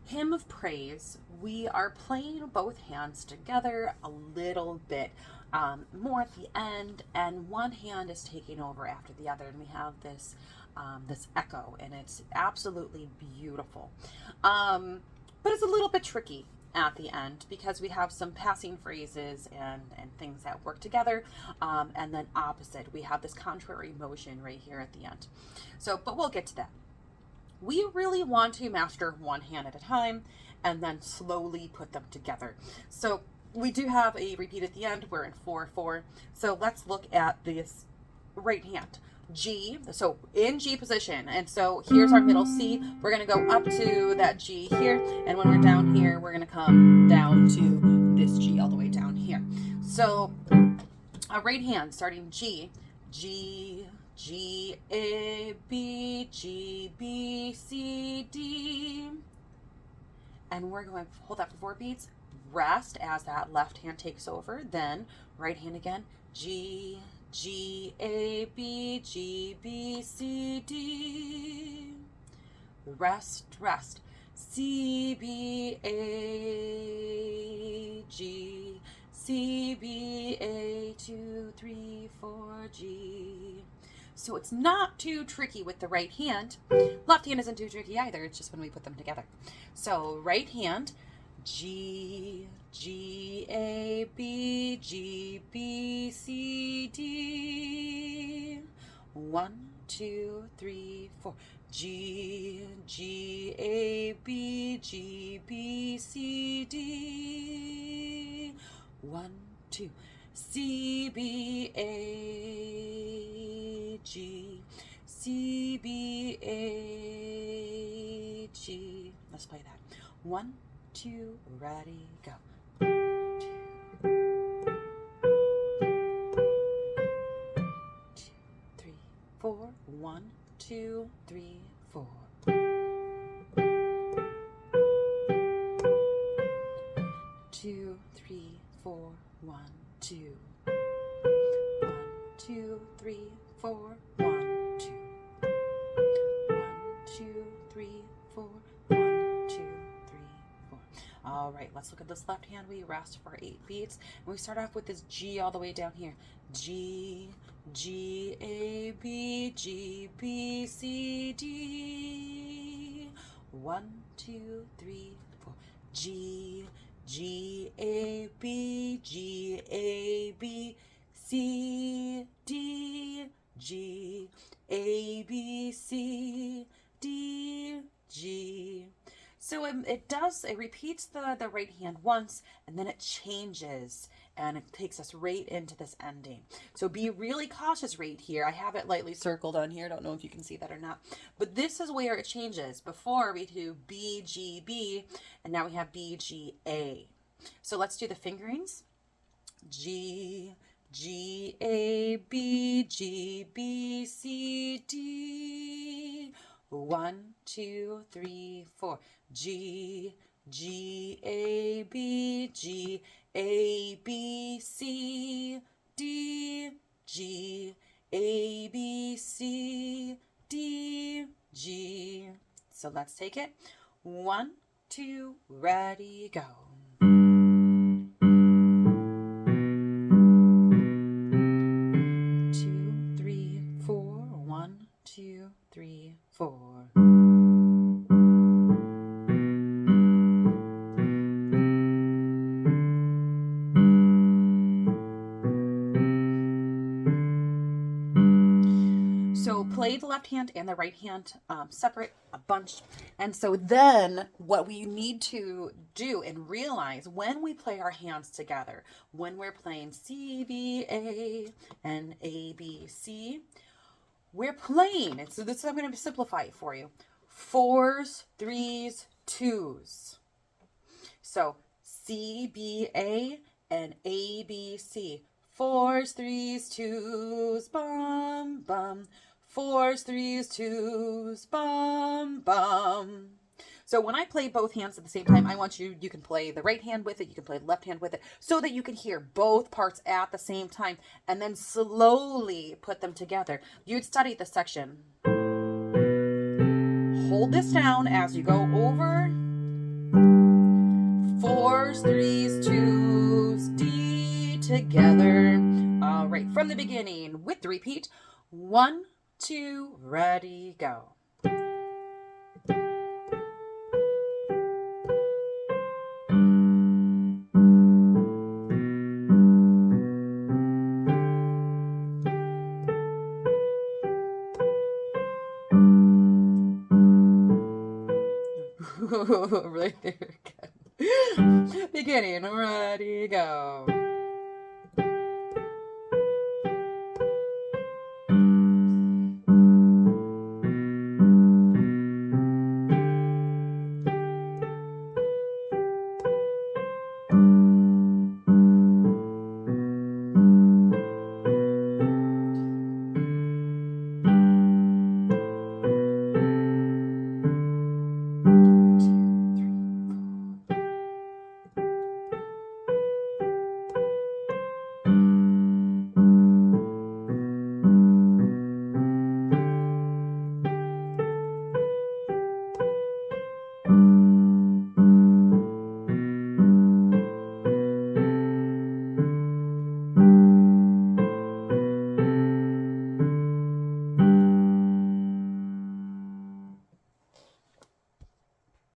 Hymn of Praise, we are playing both hands together a little bit more at the end, and one hand is taking over after the other, and we have this echo, and it's absolutely beautiful. But it's a little bit tricky at the end because we have some passing phrases and things that work together, and then opposite. We have this contrary motion right here at the end. So, but we'll get to that. We really want to master one hand at a time and then slowly put them together. So we do have a repeat at the end. We're in 4/4. So let's look at this right hand. G, so in G position. And so here's our middle C. We're going to go up to that G here. And when we're down here, we're going to come down to this G all the way down here. So a right hand starting G, G, G, A, B, G, B, C, D. And we're going to hold that for 4 beats. Rest as that left hand takes over. Then right hand again. G, G, A, B, G, B, C, D. Rest, rest. C, B, A, G, C, B, A, 2, 3, 4, G. So it's not too tricky with the right hand. Left hand isn't too tricky either. It's just when we put them together. So right hand, G, G, A, B, G, B, C, D. 1, 2, 3, 4. G, G, A, B, G, B, C, D. 1, 2. C, B, A, G, C, B, A, G. Let's play that. 1, 2, ready, go. 2, 3, 4. 1, 2, 3, 4. 2, 3, 4. 1, 2. 1, 2, 3, 4. 1, 2. 1, 2, 3, 4. 1, 2, 3, 4. All right, let's look at this left hand. We rest for 8 beats. And we start off with this G all the way down here. G, G, A, B, G, B, C, D. 1, 2, 3, 4. G, G, A, B, G, A, B, C, D, G, A, B, C, D, G. So it repeats the right hand once, and then it changes, and it takes us right into this ending. So be really cautious right here. I have it lightly circled on here. Don't know if you can see that or not. But this is where it changes. Before we do B, G, B, and now we have B, G, A. So let's do the fingerings. G, G, A, B, G, B, C, D. 1, 2, 3, 4. G, G, A, B, G, A, B, C, D, G, A, B, C, D, G. So let's take it. 1, 2, ready, go. 2, 3, 4. 1, 2, 3, 4. So play the left hand and the right hand separate a bunch. And so then what we need to do and realize when we play our hands together, when we're playing C, B, A, and A, B, C, we're playing. And so this I'm going to simplify it for you. 4s, 3s, 2s. So C, B, A, and A, B, C. 4s, 3s, 2s, bum, bum. 4s, 3s, 2s, bum, bum. So when I play both hands at the same time, I want you can play the right hand with it, you can play the left hand with it, so that you can hear both parts at the same time, and then slowly put them together. You'd study this section. Hold this down as you go over 4s, 3s, 2s, D together. All right, from the beginning with the repeat. 1, 2, ready, go. Right there again. Beginning, ready, go.